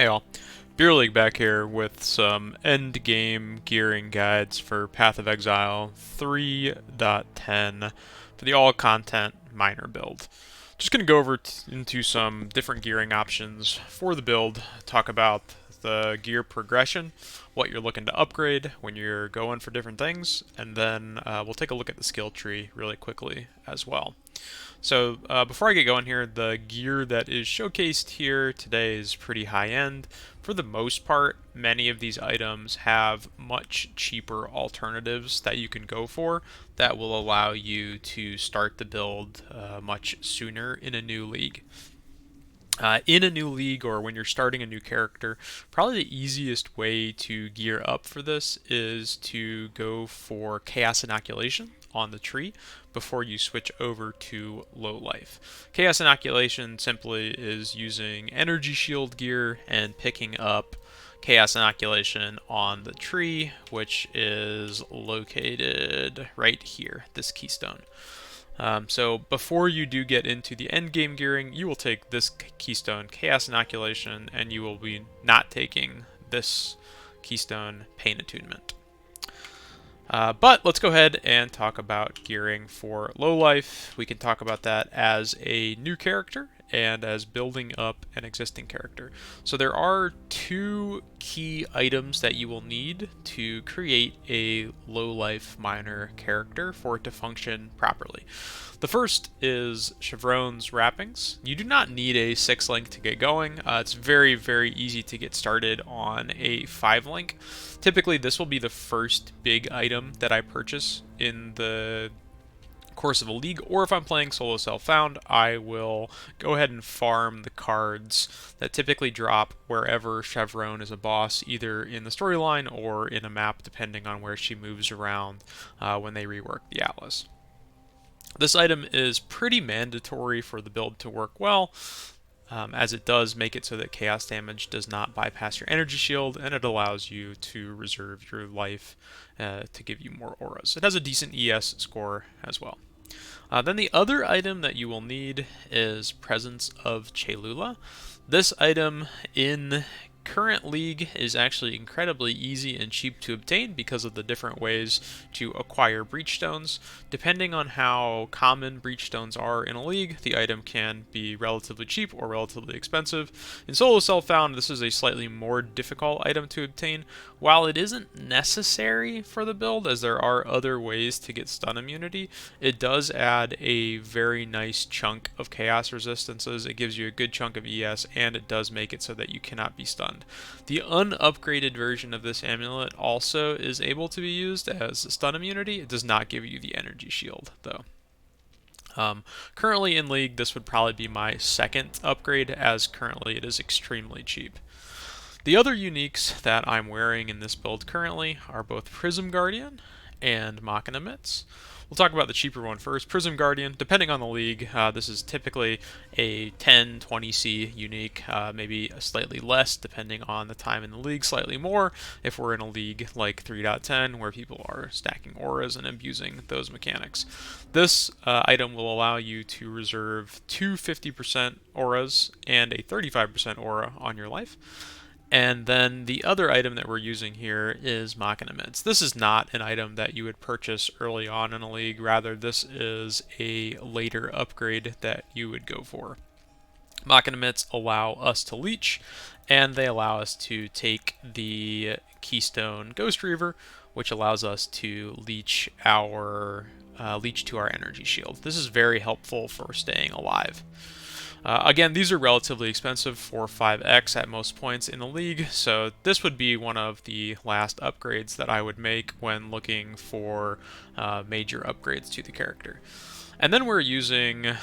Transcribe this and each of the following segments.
Hey all, Beer League back here with some end game gearing guides for Path of Exile 3.10 for the all content miner build. Just going to go over into some different gearing options for the build, talk about the gear progression, what you're looking to upgrade when you're going for different things, and then we'll take a look at the skill tree really quickly as well. So before I get going here, the gear that is showcased here today is pretty high end. For the most part, many of these items have much cheaper alternatives that you can go for that will allow you to start the build much sooner in a new league. In a new league or when you're starting a new character, probably the easiest way to gear up for this is to go for Chaos Inoculation on the tree before you switch over to Lowlife. Chaos Inoculation simply is using Energy Shield gear and picking up Chaos Inoculation on the tree, which is located right here, this keystone. So before you do get into the end game gearing, you will take this keystone Chaos Inoculation, and you will be not taking this keystone Pain Attunement. But let's go ahead and talk about gearing for Lowlife. We can talk about that as a new character and as building up an existing character. So there are two key items that you will need to create a Lowlife miner character for it to function properly. The first is Chevron's wrappings. You do not need a 6 link to get going. It's very, very easy to get started on a 5 link. Typically, this will be the first big item that I purchase in the course of a league, or if I'm playing solo self-found, I will go ahead and farm the cards that typically drop wherever Chevron is a boss, either in the storyline or in a map, depending on where she moves around when they rework the Atlas. This item is pretty mandatory for the build to work well, as it does make it so that chaos damage does not bypass your energy shield, and it allows you to reserve your life to give you more auras. It has a decent ES score as well. Then the other item that you will need is Presence of Chelula. This item in current league is actually incredibly easy and cheap to obtain because of the different ways to acquire breachstones. Depending on how common breachstones are in a league, the item can be relatively cheap or relatively expensive. In solo self-found, this is a slightly more difficult item to obtain. While it isn't necessary for the build, as there are other ways to get stun immunity, it does add a very nice chunk of chaos resistances. It gives you a good chunk of ES, and it does make it so that you cannot be stunned. The unupgraded version of this amulet also is able to be used as stun immunity. It does not give you the energy shield, though. Currently in League, this would probably be my second upgrade, as currently it is extremely cheap. The other uniques that I'm wearing in this build currently are both Prism Guardian and Machina Mitts. We'll talk about the cheaper one first. Prism Guardian, depending on the league, this is typically a 10, 20C unique, maybe slightly less depending on the time in the league, slightly more if we're in a league like 3.10 where people are stacking auras and abusing those mechanics. This item will allow you to reserve two 50% auras and a 35% aura on your life. And then the other item that we're using here is Machina Mitts. This is not an item that you would purchase early on in a league. Rather, this is a later upgrade that you would go for. Machina Mitts allow us to leech, and they allow us to take the Keystone Ghost Reaver, which allows us to leech our to our energy shield. This is very helpful for staying alive. Again, these are relatively expensive for 5x at most points in the league, so this would be one of the last upgrades that I would make when looking for major upgrades to the character. And then we're using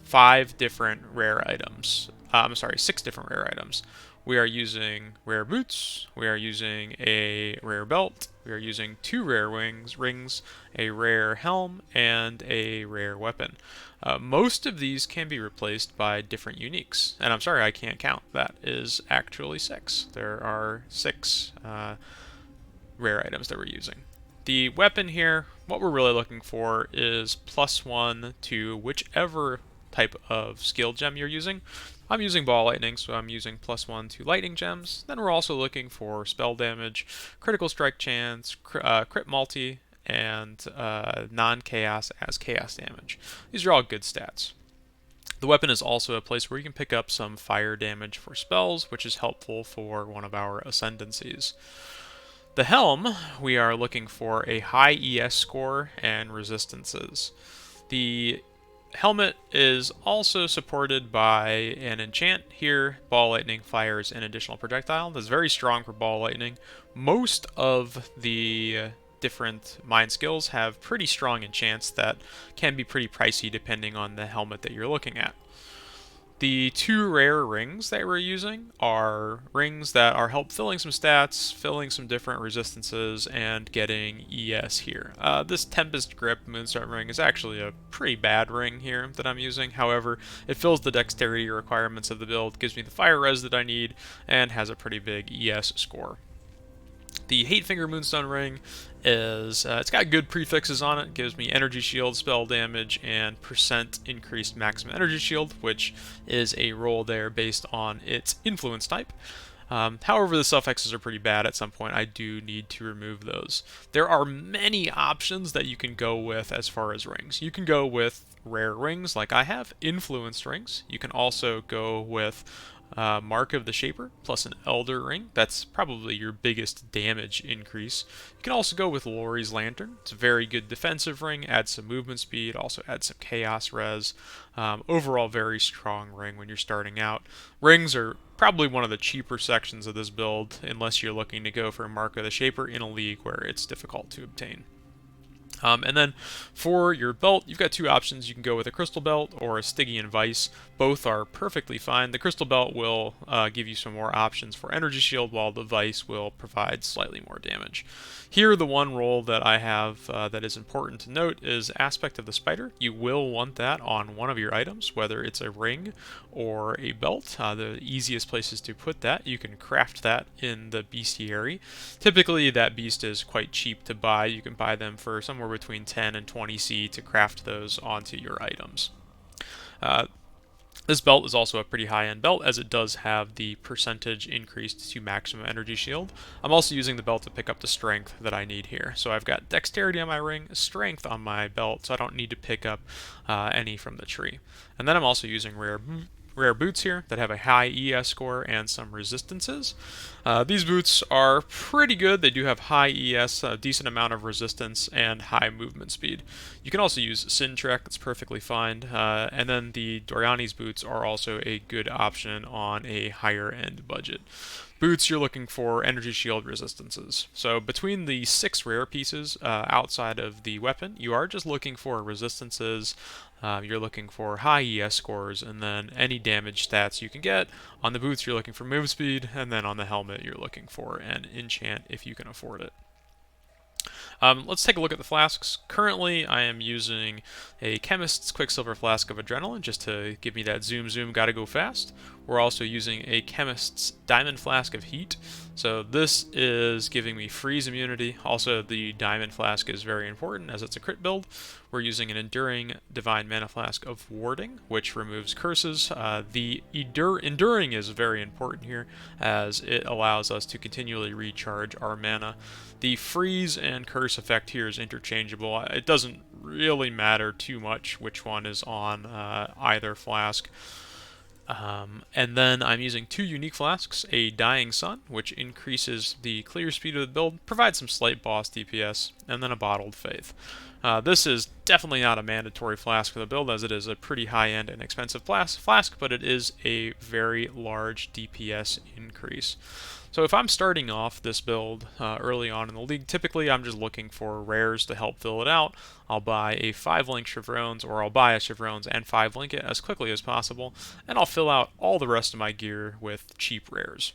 6 different rare items. We are using rare boots, we are using a rare belt, we are using 2 rare rings, a rare helm, and a rare weapon. Most of these can be replaced by different uniques, and I'm sorry I can't count. That is actually 6. There are 6 rare items that we're using. The weapon here, what we're really looking for is +1 to whichever type of skill gem you're using. I'm using Ball Lightning, so I'm using +1 to Lightning Gems. Then we're also looking for spell damage, critical strike chance, crit multi, and non-chaos as chaos damage. These are all good stats. The weapon is also a place where you can pick up some fire damage for spells, which is helpful for one of our ascendancies. The helm, we are looking for a high ES score and resistances. The helmet is also supported by an enchant here. Ball Lightning fires an additional projectile. That's very strong for Ball Lightning. Most of the different mind skills have pretty strong enchants that can be pretty pricey depending on the helmet that you're looking at. The two rare rings that we're using are rings that are help filling some stats, filling some different resistances, and getting ES here. This Tempest Grip Moonstone ring is actually a pretty bad ring here that I'm using. However, it fills the dexterity requirements of the build, gives me the fire res that I need, and has a pretty big ES score. The Hatefinger Moonstone Ring is, it's got good prefixes on it. It gives me energy shield, spell damage, and percent increased maximum energy shield, which is a roll there based on its influence type. However, the suffixes are pretty bad at some point. I do need to remove those. There are many options that you can go with as far as rings. You can go with rare rings like I have, influenced rings. You can also go with Mark of the Shaper plus an Elder Ring. That's probably your biggest damage increase. You can also go with Lori's Lantern. It's a very good defensive ring, adds some movement speed, also adds some chaos res. Overall, very strong ring when you're starting out. Rings are probably one of the cheaper sections of this build, unless you're looking to go for Mark of the Shaper in a league where it's difficult to obtain. And then for your belt, you've got two options. You can go with a crystal belt or a Stygian Vice. Both are perfectly fine. The crystal belt will give you some more options for energy shield, while the Vice will provide slightly more damage. Here, the one role that I have that is important to note is Aspect of the Spider. You will want that on one of your items, whether it's a ring or a belt. The easiest places to put that, you can craft that in the bestiary. Typically, that beast is quite cheap to buy. You can buy them for somewhere between 10 and 20 C to craft those onto your items. This belt is also a pretty high-end belt, as it does have the percentage increased to maximum energy shield. I'm also using the belt to pick up the strength that I need here. So I've got dexterity on my ring, strength on my belt, so I don't need to pick up any from the tree. And then I'm also using rare boots here that have a high ES score and some resistances. These boots are pretty good. They do have high ES, a decent amount of resistance, and high movement speed. You can also use Sintrek, that's perfectly fine. And then the Doriani's boots are also a good option on a higher end budget. Boots, you're looking for energy shield resistances. So between the 6 rare pieces outside of the weapon, you are just looking for resistances. You're looking for high ES scores, and then any damage stats you can get. On the boots, you're looking for move speed, and then on the helmet, you're looking for an enchant if you can afford it. Let's take a look at the flasks. Currently, I am using a Chemist's Quicksilver Flask of Adrenaline just to give me that zoom, gotta go fast. We're also using a Chemist's Diamond Flask of Heat. So this is giving me freeze immunity. Also, the Diamond Flask is very important as it's a crit build. We're using an Enduring Divine Mana Flask of Warding, which removes curses. The Enduring is very important here, as it allows us to continually recharge our mana. The freeze and curse effect here is interchangeable. It doesn't really matter too much which one is on either flask. And then I'm using 2 unique flasks, a Dying Sun, which increases the clear speed of the build, provides some slight boss DPS, and then a Bottled Faith. This is definitely not a mandatory flask for the build, as it is a pretty high-end and expensive flask, but it is a very large DPS increase. So if I'm starting off this build early on in the league, typically I'm just looking for rares to help fill it out. I'll buy a 5-link Chevron's, or I'll buy a Chevron's and 5-link it as quickly as possible, and I'll fill out all the rest of my gear with cheap rares.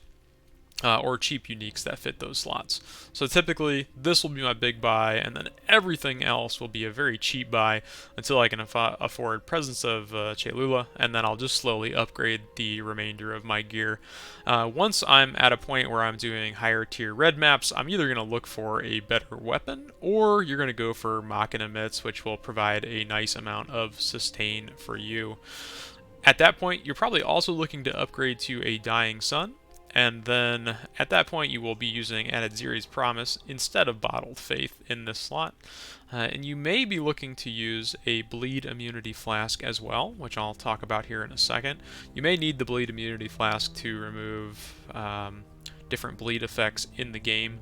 Or cheap uniques that fit those slots. So typically, this will be my big buy, and then everything else will be a very cheap buy until I can afford Presence of Chelula, and then I'll just slowly upgrade the remainder of my gear. Once I'm at a point where I'm doing higher tier red maps, I'm either going to look for a better weapon, or you're going to go for Machina Mitts, which will provide a nice amount of sustain for you. At that point, you're probably also looking to upgrade to a Dying Sun, and then at that point you will be using Added Ziri's Promise instead of Bottled Faith in this slot. And you may be looking to use a Bleed Immunity Flask as well, which I'll talk about here in a second. You may need the Bleed Immunity Flask to remove different bleed effects in the game.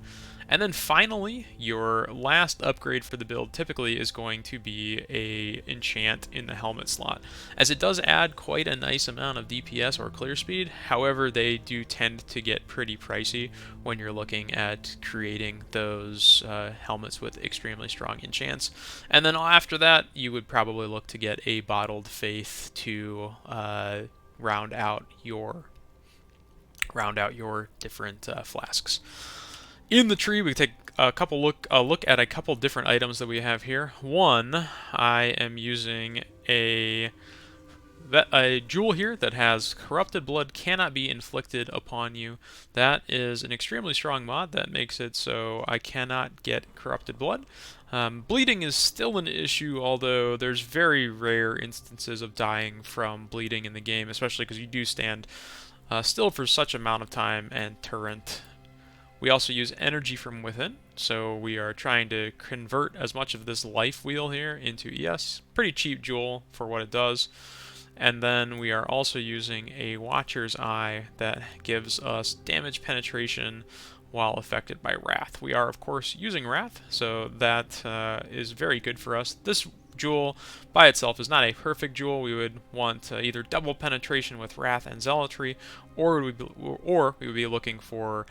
And then finally, your last upgrade for the build typically is going to be a enchant in the helmet slot, as it does add quite a nice amount of DPS or clear speed. However, they do tend to get pretty pricey when you're looking at creating those helmets with extremely strong enchants. And then after that, you would probably look to get a Bottled Faith to round out your different flasks. In the tree, we take a look at a couple different items that we have here. One, I am using a jewel here that has Corrupted Blood cannot be inflicted upon you. That is an extremely strong mod that makes it so I cannot get Corrupted Blood. Bleeding is still an issue, although there's very rare instances of dying from bleeding in the game, especially because you do stand still for such amount of time and turret. We also use energy from within, so we are trying to convert as much of this life wheel here into ES. Pretty cheap jewel for what it does. And then we are also using a Watcher's Eye that gives us damage penetration while affected by Wrath. We are, of course, using Wrath, so that is very good for us. This jewel by itself is not a perfect jewel. We would want either double penetration with Wrath and Zealotry, or we would be looking for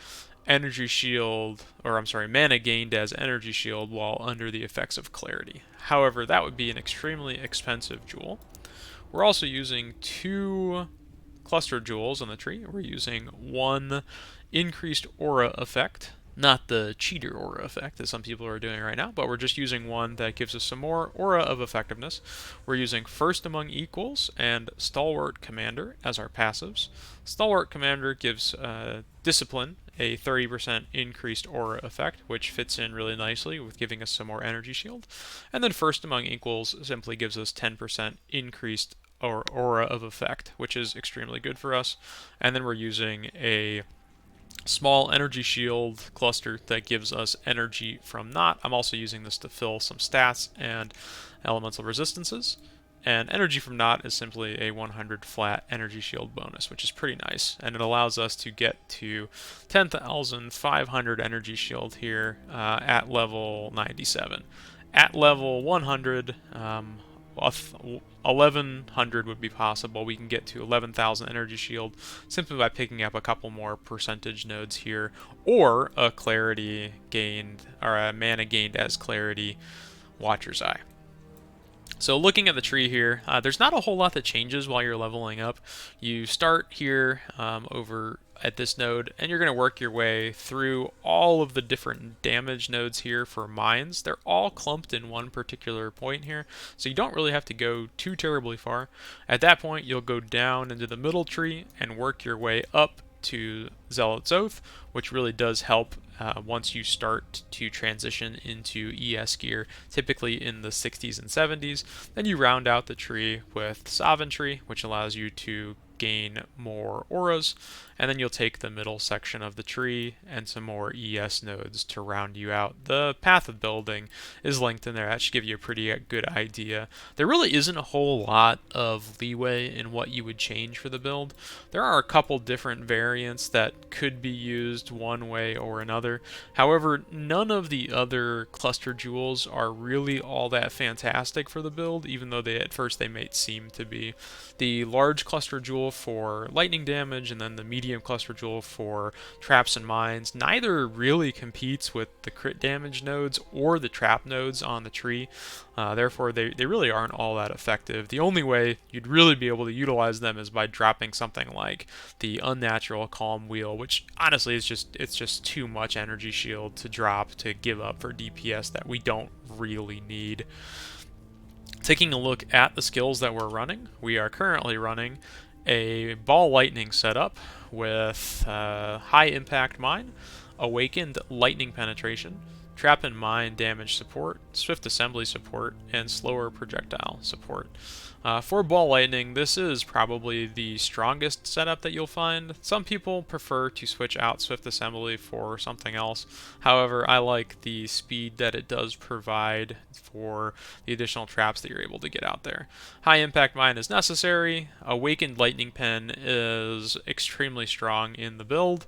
energy shield, or I'm sorry, mana gained as energy shield while under the effects of clarity. However, that would be an extremely expensive jewel. We're also using 2 cluster jewels on the tree. We're using 1 increased aura effect, not the cheater aura effect as some people are doing right now, but we're just using one that gives us some more aura of effectiveness. We're using First Among Equals and Stalwart Commander as our passives. Stalwart Commander gives Discipline a 30% increased aura effect, which fits in really nicely with giving us some more energy shield. And then First Among Equals simply gives us 10% increased aura of effect, which is extremely good for us. And then we're using a small energy shield cluster that gives us energy from Not. I'm also using this to fill some stats and elemental resistances. And energy from Not is simply a 100 flat energy shield bonus, which is pretty nice. And it allows us to get to 10,500 energy shield here at level 97. At level 100, 1100 would be possible. We can get to 11,000 energy shield simply by picking up a couple more percentage nodes here, or a clarity gained, or a mana gained as clarity Watcher's Eye. So looking at the tree here, there's not a whole lot that changes while you're leveling up. You start here over at this node, and you're going to work your way through all of the different damage nodes here for mines. They're all clumped in one particular point here, so you don't really have to go too terribly far. At that point, you'll go down into the middle tree and work your way up to Zealot's Oath, which really does help once you start to transition into ES gear, typically in the 60s and 70s. Then you round out the tree with Sovereignty, which allows you to gain more auras, and then you'll take the middle section of the tree and some more ES nodes to round you out. The path of building is linked in there. That should give you a pretty good idea. There really isn't a whole lot of leeway in what you would change for the build. There are a couple different variants that could be used one way or another. However, none of the other cluster jewels are really all that fantastic for the build, even though at first they may seem to be. The large cluster jewel for lightning damage, and then the medium cluster jewel for traps and mines, neither really competes with the crit damage nodes or the trap nodes on the tree. Therefore, they really aren't all that effective. The only way you'd really be able to utilize them is by dropping something like the Unnatural Calm Wheel, which honestly is just too much energy shield to drop to give up for DPS that we don't really need. Taking a look at the skills that we're running, we are currently running a Ball Lightning setup with High Impact Mine, Awakened Lightning Penetration, trap and mine damage support, swift assembly support, and slower projectile support. For ball lightning, this is probably the strongest setup that you'll find. Some people prefer to switch out swift assembly for something else. However, I like the speed that it does provide for the additional traps that you're able to get out there. High impact mine is necessary. Awakened lightning pen is extremely strong in the build.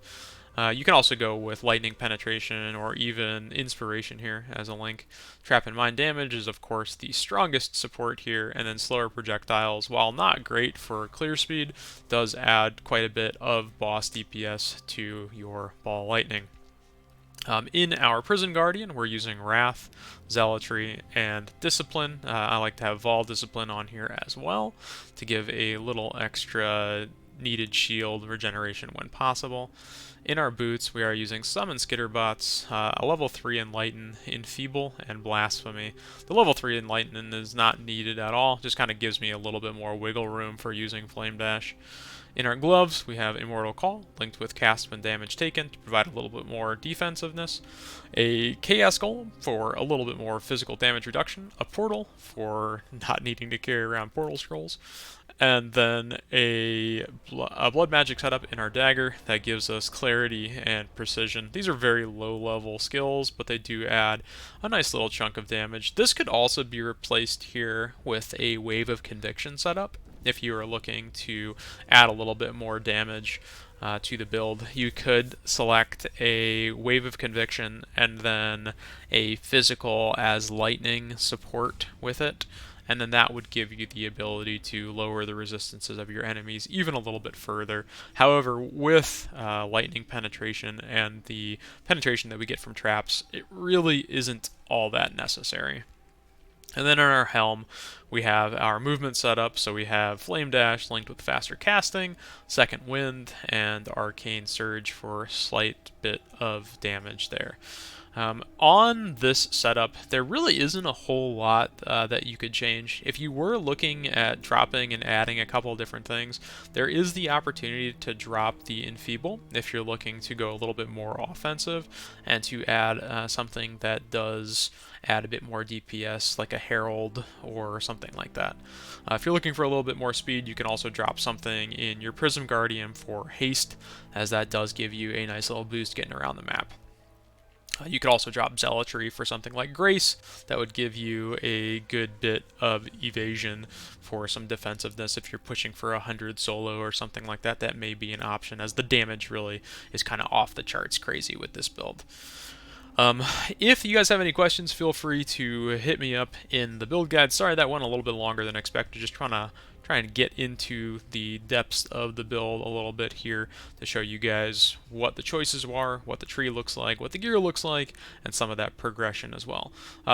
You can also go with lightning penetration or even inspiration here as a link. Trap and mine damage is of course the strongest support here, and then slower projectiles, while not great for clear speed, does add quite a bit of boss DPS to your ball lightning. In our Prison Guardian, we're using Wrath, Zealotry, and Discipline. I like to have Vol Discipline on here as well to give a little extra needed shield regeneration when possible. In our boots, we are using Summon Skitterbots, a level 3 Enlighten, Enfeeble, and Blasphemy. The level 3 Enlighten is not needed at all, just kind of gives me a little bit more wiggle room for using Flame Dash. In our gloves, we have Immortal Call, linked with cast when damage taken to provide a little bit more defensiveness, a Chaos Golem for a little bit more physical damage reduction, a Portal for not needing to carry around Portal Scrolls, and then a Blood Magic setup in our dagger that gives us clarity and precision. These are very low level skills, but they do add a nice little chunk of damage. This could also be replaced here with a Wave of Conviction setup if you are looking to add a little bit more damage to the build. You could select a Wave of Conviction and then a physical as lightning support with it, and then that would give you the ability to lower the resistances of your enemies even a little bit further. However, with lightning penetration and the penetration that we get from traps, it really isn't all that necessary. And then on our helm, we have our movement setup, so we have Flame Dash linked with faster casting, Second Wind, and Arcane Surge for a slight bit of damage there. On this setup, there really isn't a whole lot that you could change. If you were looking at dropping and adding a couple of different things, there is the opportunity to drop the Enfeeble if you're looking to go a little bit more offensive, and to add something that does add a bit more DPS, like a Herald or something like that. If you're looking for a little bit more speed, you can also drop something in your Prism Guardian for haste, as that does give you a nice little boost getting around the map. You could also drop Zealotry for something like Grace. That would give you a good bit of evasion for some defensiveness. If you're pushing for 100 solo or something like that, that may be an option, as the damage really is kind of off the charts crazy with this build. If you guys have any questions, feel free to hit me up in the build guide. Sorry that went a little bit longer than expected, just trying to get into the depths of the build a little bit here to show you guys what the choices are, what the tree looks like, what the gear looks like, and some of that progression as well.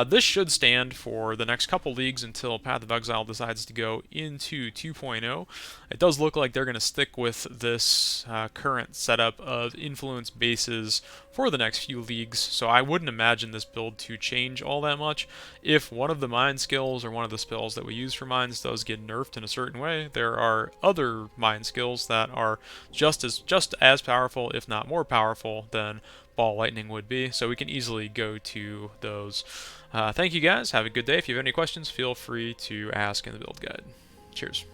This should stand for the next couple leagues until Path of Exile decides to go into 2.0. It does look like they're going to stick with this current setup of influence bases for the next few leagues, so I wouldn't imagine this build to change all that much. If one of the mine skills or one of the spells that we use for mines does get nerfed in a certain way, there are other mine skills that are just as powerful, if not more powerful, than Ball Lightning would be, so we can easily go to those. Thank you guys, have a good day. If you have any questions, feel free to ask in the build guide. Cheers.